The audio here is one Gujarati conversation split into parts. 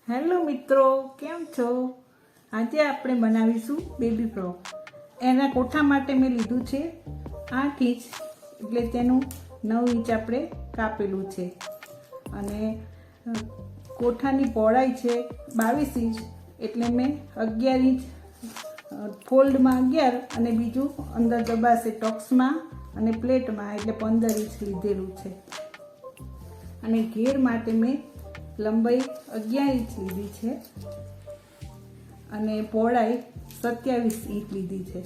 હેલો મિત્રો, કેમ છો? આજે આપણે બનાવીશું બેબી ફ્રોક. એના કોઠા માટે મેં લીધું છે 8 ઇંચ, એટલે તેનું 9 ઇંચ આપણે કાપેલું છે. અને કોઠાની પહોળાઈ છે 22 ઇંચ, એટલે મેં 11 ઇંચ ફોલ્ડમાં 11 અને બીજું અંદર દબાશે ટોક્સમાં અને પ્લેટમાં, એટલે 15 ઇંચ લીધેલું છે. અને ઘેર માટે મેં લંબાઈ 11 ઇંચ લીધી છે અને પહોળાઈ 27 ઇંચ લીધી છે.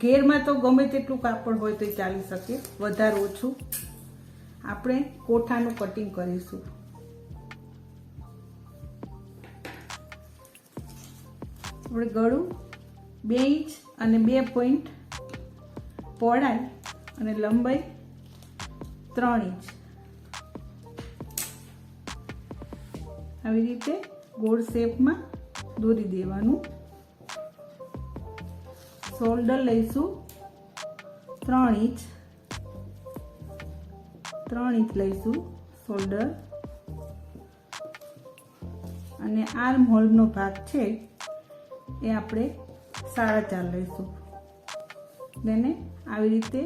ઘેરમાં તો ગમે તેટલું કાપડ હોય તો ચાલી શકે, વધારે ઓછું. આપણે કોઠાનું કટિંગ કરીશું. આપણે ગળું 2 ઇંચ અને 2 પોઈન્ટ પહોળાઈ અને લંબાઈ 3 ઇંચ આવી રીતે ગોળ શેપમાં દોરી દેવાનું. શોલ્ડર લઈશું 3 ઇંચ લઈશું શોલ્ડર. અને આર્મ હોલનો ભાગ છે એ આપણે 4.5 લઈશું. તેને આવી રીતે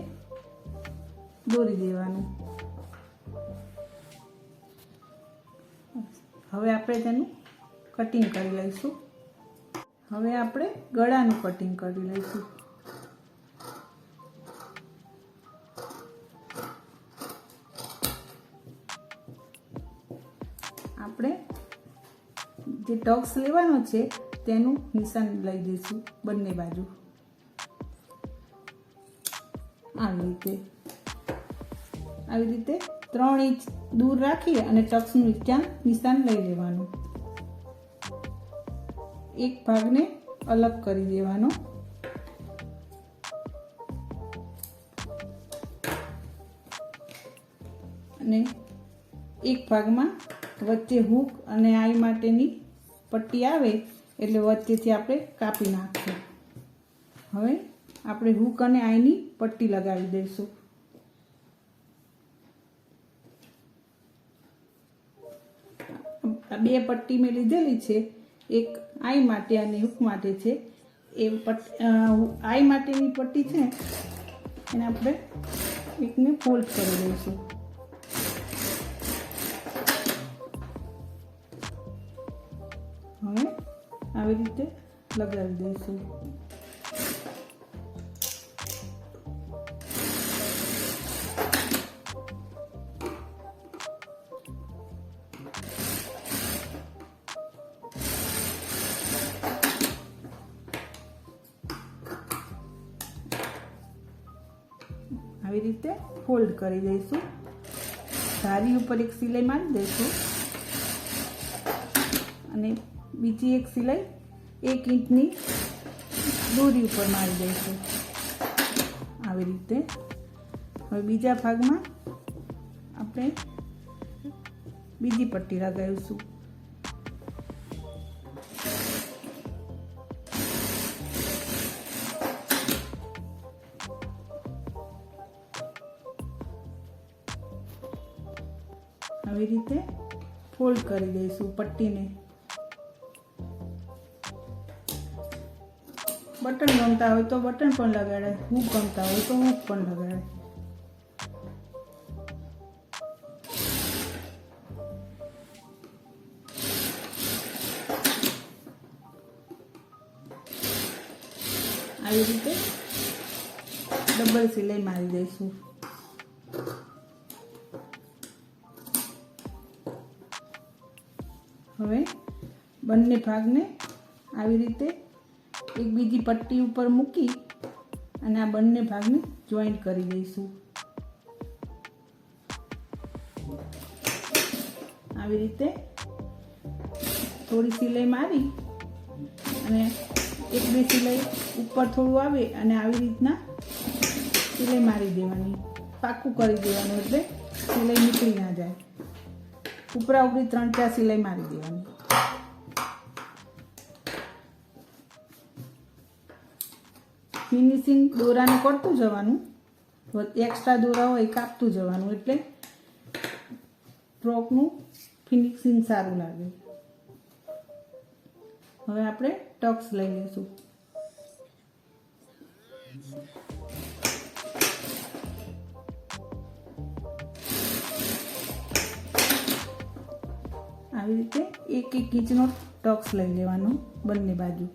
દોરી દેવાનું. હવે આપણે તેનું કટિંગ કરી લઈશું. હવે આપણે ગળાનું કટિંગ કરી લઈશું. આપણે જે ટક્સ લેવાનો છે તેનું નિશાન લઈ દઈશું બંને બાજુ. આવી રીતે 3 ઇંચ દૂર રાખી અને ટક્સનું નિશાન લઈ લેવાનું. એક ભાગને અલગ કરી દેવાનો. અને એક ભાગમાં વચ્ચે હૂક અને આઈ માટેની પટ્ટી આવે, એટલે વચ્ચેથી આપણે કાપી નાખશું. હવે આપણે હૂક અને આઈની પટ્ટી લગાવી દઈશું. આ 2 પટ્ટી મેં લીધેલી છે, એક આઈ માટે અને હૂક માટે છે. એ આઈ માટેની પટ્ટી છે એને આપણે એકને ફોલ્ડ કરી દઈશું. હવે આવી રીતે લગાવી દઈશું. આવી રીતે ફોલ્ડ કરી દઈશું. ધારી ઉપર એક સિલાઈ મારી દઈશું અને બીજી એક સિલાઈ 1 ઇંચની દોરી ઉપર મારી દઈશું. આવી રીતે. હવે બીજા ભાગમાં આપણે બીજી પટ્ટી લગાવીશું. આવી રીતે ફોલ્ડ કરી દઈશું પટ્ટીને. બટન ગમતા હોય તો બટન પણ લગાડાય, હૂક ગમતા હોય તો હૂક પણ લગાડાય. આવી રીતે ડબલ સિલાઈ મારી દઈશું. હવે બંને ભાગને આવી રીતે એક બીજી પટ્ટી ઉપર મૂકી અને આ બંને ભાગને જોઈન્ટ કરી દઈશું. આવી રીતે થોડી સિલાઈ મારી અને 1-2 સિલાઈ ઉપર થોડું આવે અને આવી રીતના સિલાઈ મારી દેવાની, પાકું કરી દેવાનું, એટલે સિલાઈ નીકળી ના જાય. ઉપરા ઉપરી 3-4 સિલાઈ મારી દેવાની. ફિનિશિંગ દોરાને કરતું જવાનું, એક્સ્ટ્રા દોરા હોય કાપતું જવાનું, એટલે ફ્રોકનું ફિનિશિંગ સારું લાગે. હવે આપણે ટક્સ લઈ લઈશું. આવી રીતે એક એક ઇંચનો ટક્સ લઈ લેવાનો બંને બાજુ.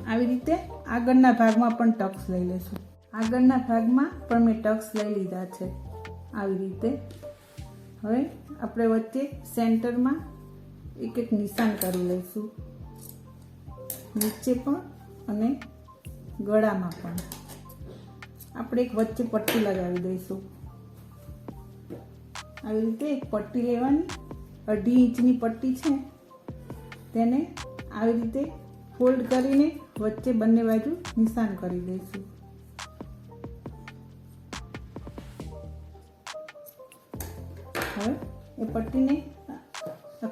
આવી રીતે આગળના ભાગમાં પણ ટક્સ લઈ લઈશું. આગળના ભાગમાં પણ મેં ટક્સ લઈ લીધા છે આવી રીતે. હવે આપણે વચ્ચે સેન્ટરમાં એક એક નિશાન કરી લઈશું, નીચે પણ અને ગળામાં પણ. આપણે એક વચ્ચે પટ્ટી લગાવી દઈશું. આવી રીતે એક પટ્ટી લેવાની, 2.5 ઇંચની પટ્ટી છે, તેને આવી રીતે ફોલ્ડ કરીને વચ્ચે બંને બાજુ નિશાન કરી દઈશું. હવે એ પટ્ટીને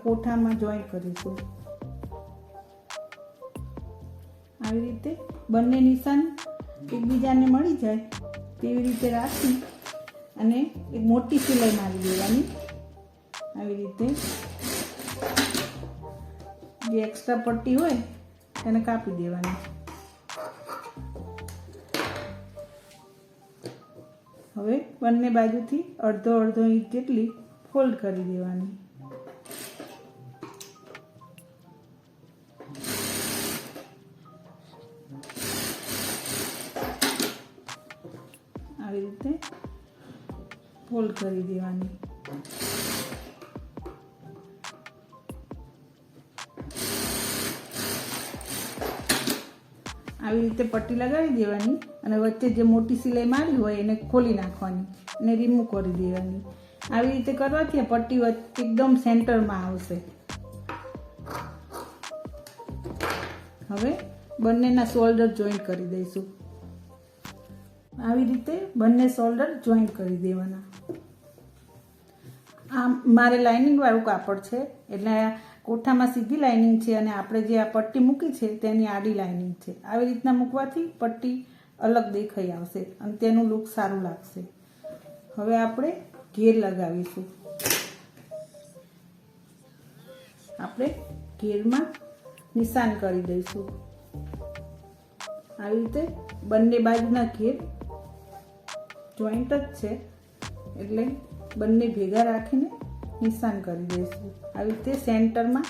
કોઠામાં જોઈન્ટ કરીશું. આવી રીતે બંને નિશાન એકબીજાને મળી જાય તેવી રીતે રાખી અને એક મોટી સિલાઈ મારી દેવાની. આવી રીતે જે એક્સ્ટ્રા પટ્ટી હોય તેને કાપી દેવાની. હવે બંને બાજુથી અડધો ઇંચ જેટલી ફોલ્ડ કરી દેવાની. આવી રીતે ફોલ્ડ કરી દેવાની. આવી રીતે પટ્ટી લગાવી દેવાની અને વચ્ચે જે મોટી સિલાઈ મારી હોય એને ખોલી નાખવાની અને રિમૂવ કરી દેવાની. આવી રીતે કરવાથી પટ્ટી એકદમ સેન્ટરમાં આવશે. હવે બંનેના શોલ્ડર જોઈન્ટ કરી દઈશું. આવી રીતે બંને શોલ્ડર જોઈન્ટ કરી દેવાના. આ મારે લાઇનિંગ વાળું કાપડ છે એટલે કોઠામાં સીધી લાઇનિંગ છે અને આપણે જે આ પટ્ટી મૂકી છે તેની આડી લાઇનિંગ છે. આવી રીતના મૂકવાથી પટ્ટી અલગ દેખાઈ આવશે અને તેનું લુક સારું લાગશે. હવે આપણે ઘેર લગાવીશું. આપણે ઘેરમાં નિશાન કરી દઈશું. આવી રીતે બંને બાજુના ઘેર જોઈન્ટ જ છે એટલે બંને ભેગા રાખીને નિશાન કરી દઈશું. આવી રીતે સેન્ટરમાં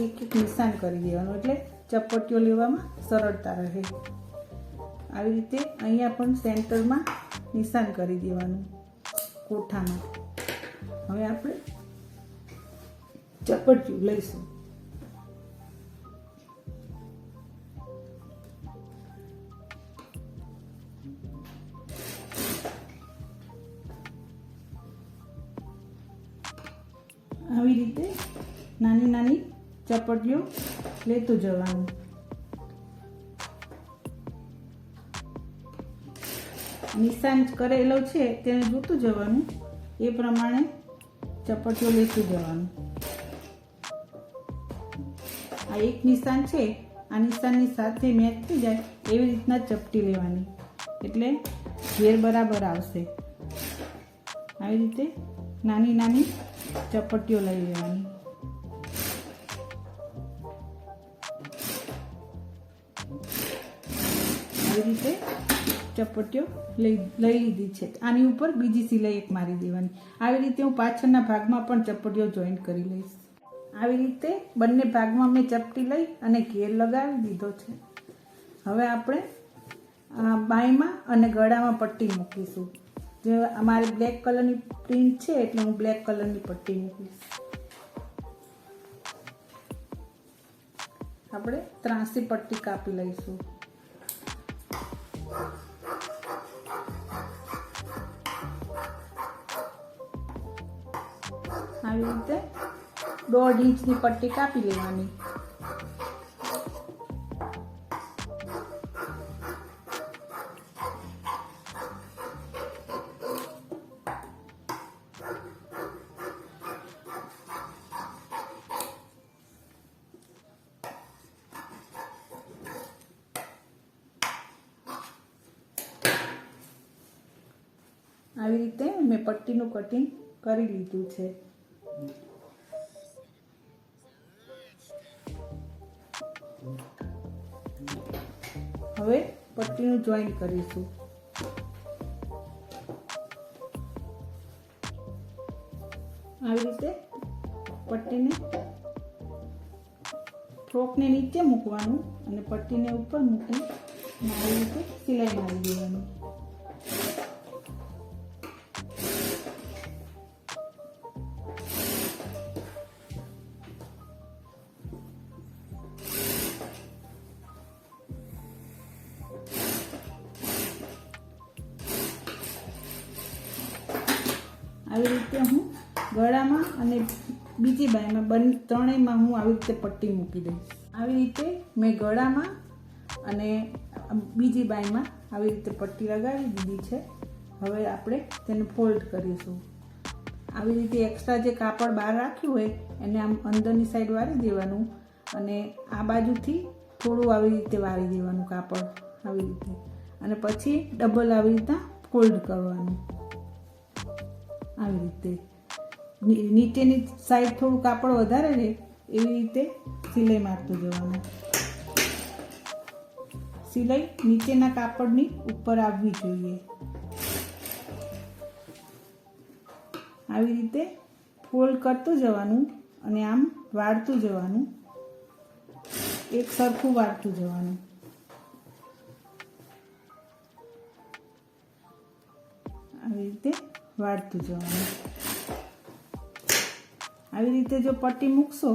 એક એક નિશાન કરી દેવાનું એટલે ચપટીઓ લેવામાં સરળતા રહે. આવી રીતે અહીંયા પણ સેન્ટરમાં નિશાન કરી દેવાનું કોઠામાં. હવે આપણે ચપટીઓ લઈશું. આવી રીતે નાની નાની ચપટીઓ લેતું જવાનું. નિશાન કરેલો છે તેને જોતું જવાનું, એ પ્રમાણે ચપટીઓ લેતું જવાનું. આ એક નિશાન છે, આ નિશાનની સાથે મેચ થઈ જાય એવી રીતના ચપટી લેવાની એટલે ઘેર બરાબર આવશે. આવી રીતે નાની નાની ચપટીઓ લઈ લેવાની. આવી રીતે ચપટીઓ લઈ લીધી છે. આની ઉપર બીજી સિલાઈ એક મારી દેવાની. આવી રીતે હું પાછળના ભાગમાં પણ ચપટીઓ જોઈન્ટ કરી લઈશ. આવી રીતે બંને ભાગમાં મેં ચપટી લઈ અને ઘેર લગાવી દીધો છે. હવે આપણે બાંયમાં અને ગળામાં પટ્ટી મૂકીશું. જે અમારે બ્લેક કલરની પ્રિન્ટ છે એટલે હું બ્લેક કલરની પટ્ટી મૂકીશ. આપણે ત્રાસી પટ્ટી કાપી લઈશું. આવી રીતે 1.5 ઇંચની પટ્ટી કાપી લેવાની. આવી રીતે મેં પટ્ટીનું કટિંગ કરી લીધું છે. હવે પટ્ટીનું જોઈન્ટ કરીશું. આવી રીતે પટ્ટીને ફ્રોકને નીચે મૂકવાનું અને પટ્ટીને ઉપર મૂકી આવી રીતે સિલાઈ મારી દેવાની. આવી રીતે હું ગળામાં અને બીજી બાજુમાં ત્રણેયમાં હું આવી રીતે પટ્ટી મૂકી દઈશ. આવી રીતે મેં ગળામાં અને બીજી બાજુમાં આવી રીતે પટ્ટી લગાવી દીધી છે. હવે આપણે તેને ફોલ્ડ કરીશું. આવી રીતે એક્સ્ટ્રા જે કાપડ બહાર રાખ્યું હોય એને આમ અંદરની સાઈડ વાળી દેવાનું અને આ બાજુથી થોડું આવી રીતે વાળી દેવાનું કાપડ આવી રીતે, અને પછી ડબલ આવી રીતના ફોલ્ડ કરવાનું. આવી રીતે નીચેની સાઈડ થોડું કાપડ વધારે રહે એવી રીતે સિલાઈ મારતું જવાનું. સિલાઈ નીચેના કાપડની ઉપર આવવી જોઈએ. આવી રીતે ફોલ્ડ કરતું જવાનું અને આમ વાળતું જવાનું, એક સરખું વાળતું જવાનું. આવી રીતે વાળતું જવાનું. આવી રીતે જો પટ્ટી મૂકશો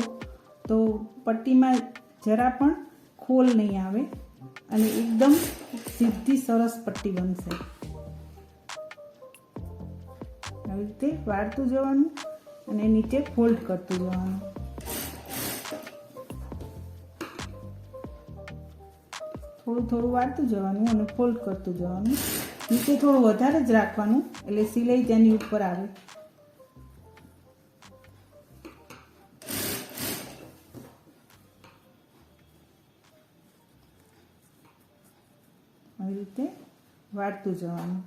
તો પટ્ટીમાં જરા પણ ખોલ નહીં આવે અને એકદમ સીધી સરસ પટ્ટી બનશે. આવી રીતે વાળતું જવાનું અને નીચે ફોલ્ડ કરતું જવાનું. થોડું થોડું વાળતું જવાનું અને ફોલ્ડ કરતું જવાનું. નીચે થોડું વધારે જ રાખવાનું એટલે સિલાઈ તેની ઉપર આવે. આવી રીતે વાળતું જવાનું.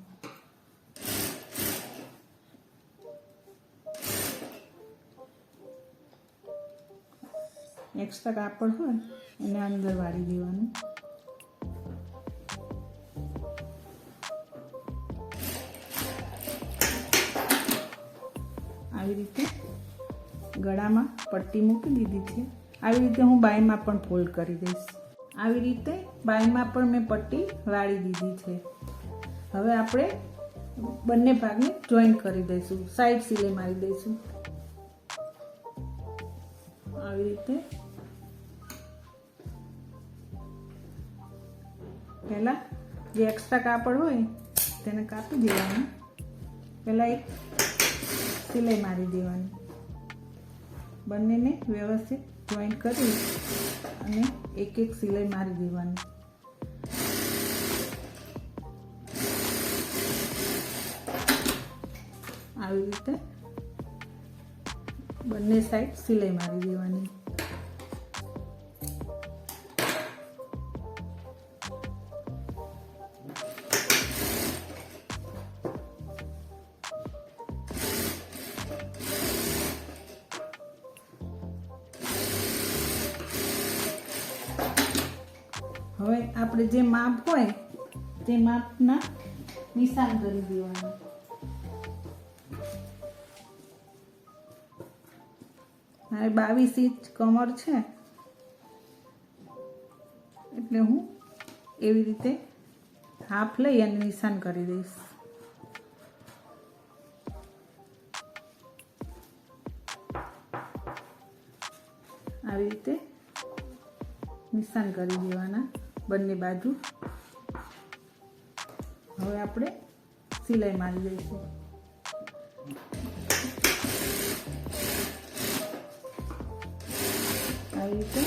એક્સ્ટ્રા કાપડ હોય એને અંદર વાળી દેવાનું. આવી રીતે ગળામાં પટ્ટી મૂકી દીધી છે. આવી રીતે હું બાયમાં પણ ફોલ્ડ કરી દઈશ. આવી રીતે બાયમાં પણ મેં પટ્ટી વાળી દીધી છે. હવે આપણે બંને ભાગને જોઈન્ટ કરી દઈશું, સાઈડ સિલાઈ મારી દઈશું. આવી રીતે પહેલાં જે એક્સ્ટ્રા કાપડ હોય તેને કાપી દેવાનું. પહેલાં એક સિલાઈ મારી દેવાની. બંનેને વ્યવસ્થિત જોઈન્ટ કરી અને એક એક સિલાઈ મારી દેવાની. આવી રીતે બંને સાઈડ સિલાઈ મારી દેવાની. હવે આપણે જે માપ હોય તે માપના નિશાન કરી દેવાનું. મારે 22 ઇંચ કમર છે એટલે હું એવી રીતે હાફ લઈ અને નિશાન કરી દઈશ. આવી રીતે નિશાન કરી દેવાના બંને બાજુ. હવે આપણે સિલાઈ મારી દઈશું. આવી રીતે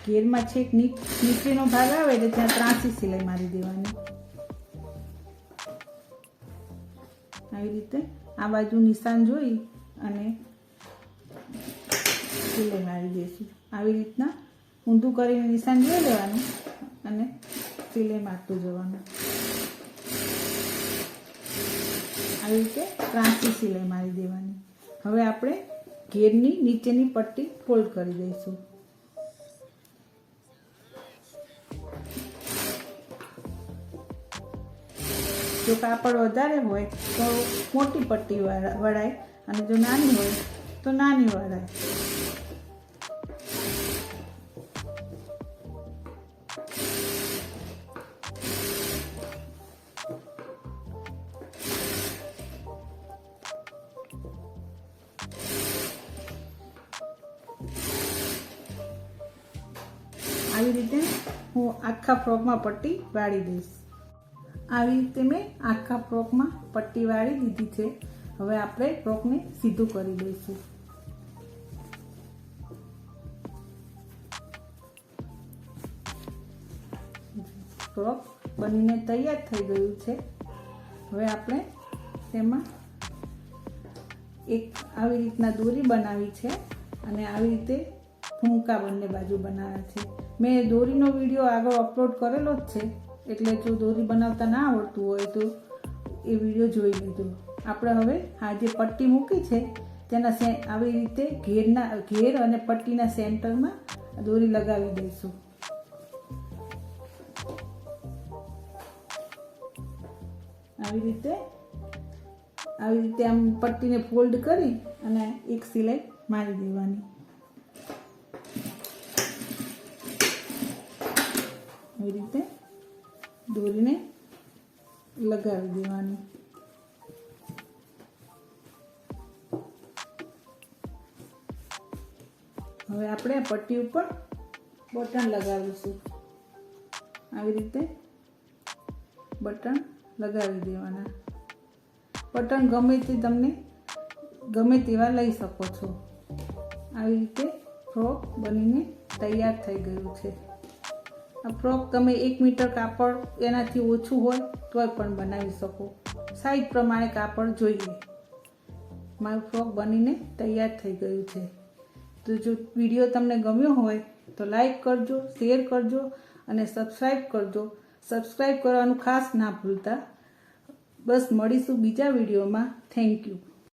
ઘેરમાં છેક નીચેનો ભાગ આવે એટલે ત્યાં ત્રાંસી સિલાઈ મારી દેવાની. આવી રીતે આ બાજુ નિશાન જોઈ અને સિલાઈ મારી દઈશું. આવી રીતના ઊંધું કરીને નિશાન જોઈ લેવાનું અને સિલાઈ મારતું જવાનું. આવી રીતે ત્રાંસી સિલાઈ મારી દેવાની. હવે આપણે ઘેરની નીચેની પટ્ટી ફોલ્ડ કરી દઈશું. જો કાપડ વધારે હોય તો મોટી પટ્ટી વળાય અને જો નાની હોય તો નાની વળાય. આવી રીતે હું આખા ફ્રોકમાં પટ્ટી વાળી દઈશ. આવી રીતે મેં આખા ફ્રોકમાં પટ્ટી વાળી દીધી છે. હવે આપણે ફ્રોકને સીધું કરી દઈશું. ફ્રોક બનીને તૈયાર થઈ ગયું છે. હવે આપણે તેમાં એક આવી રીતના દોરી બનાવી છે અને આવી રીતે ફૂંકા બંને બાજુ બનાવ્યા છે. મેં દોરીનો વિડીયો આગળ અપલોડ કરેલો જ છે, એટલે જો દોરી બનાવતા ના આવડતું હોય તો એ વિડીયો જોઈ લેજો. આપણે હવે આ જે પટ્ટી મૂકી છે તેના આવી રીતે ઘેર અને પટ્ટીના સેન્ટરમાં દોરી લગાવી દઈશું. આવી રીતે આમ પટ્ટીને ફોલ્ડ કરી અને એક સિલાઈ મારી દેવાની. આવી રીતે દોરીને લગાવી દેવાની. હવે આપણે પટ્ટી ઉપર બટન લગાવીશું. આવી રીતે બટન લગાવી દેવાના. બટન ગમે તેવા લઈ શકો છો. આવી રીતે ફ્રોક બનીને તૈયાર થઈ ગયું છે. આ ફ્રોક તમે 1 મીટર કાપડ એનાથી ઓછું હોય તોય પણ બનાવી શકો. સાઈઝ પ્રમાણે કાપડ જોઈએ. મારું ફ્રોક બનીને તૈયાર થઈ ગયું છે. તો જો વિડીયો તમને ગમ્યો હોય તો લાઈક કરજો, શેર કરજો અને સબસ્ક્રાઈબ કરજો. સબસ્ક્રાઈબ કરવાનું ખાસ ના ભૂલતા. બસ મળીશું બીજા વિડીયોમાં. Thank you.